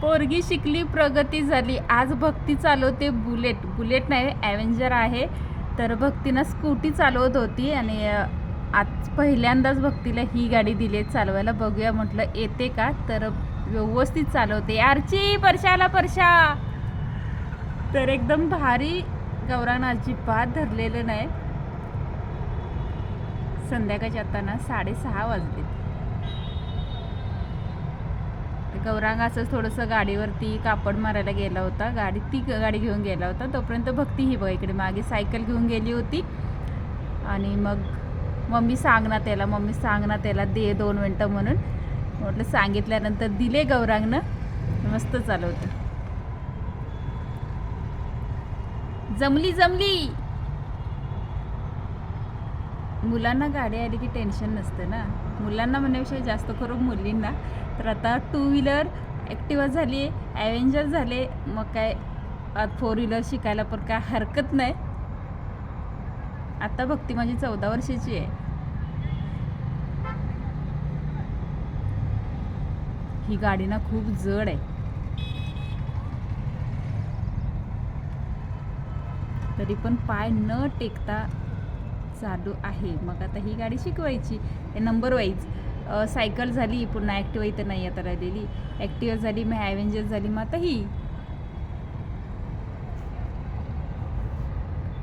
पोरगी शिकली प्रगती झाली. आज भक्ती चालवते बुलेट नाही ॲव्हेंजर आहे. तर भक्तीनं स्कूटी चालवत होती आणि आज पहिल्यांदाच भक्तीला ही गाडी दिली आहे चालवायला. बघूया म्हटलं येते का, तर व्यवस्थित चालवते. आरची परशाला परशा. तर एकदम भारी. गौरांग अजिबात धरलेलं नाही. संध्याकाळच्या आता ना 6:30 वाजले. गौरांग असंच थोडंसं गाडीवरती कापड मारायला गेला होता. ती गाडी घेऊन गेला होता. तोपर्यंत भक्ती ही बघा इकडे मागे सायकल घेऊन गेली होती. आणि मग मम्मी सांग ना त्याला दे 2 मिनटं म्हणून म्हटलं. सांगितल्यानंतर दिले गौरांगनं. मस्त चालवते. जमली. मुलांना गाडी आली की टेन्शन नसतं ना. मुलांना म्हणण्याविषयी जास्त करून मुलींना. तर आता 2 व्हीलर ॲक्टिवा झाली, ॲव्हेंजर झाले. मग काय 4 व्हीलर शिकायला पण काय हरकत नाही. आता भक्ती माझी 14 वर्षाची आहे. ही गाडी ना खूप जड आहे. तरी पण पाय न टेकता चालू आहे. मग आता ही गाडी शिकवायची. हे नंबर वाईज सायकल झाली, पुन्हा ॲक्टिवा इथं नाही आता राहिलेली. ॲक्टिवा झाली, मग ॲव्हेंजर झाली, मग आता ही.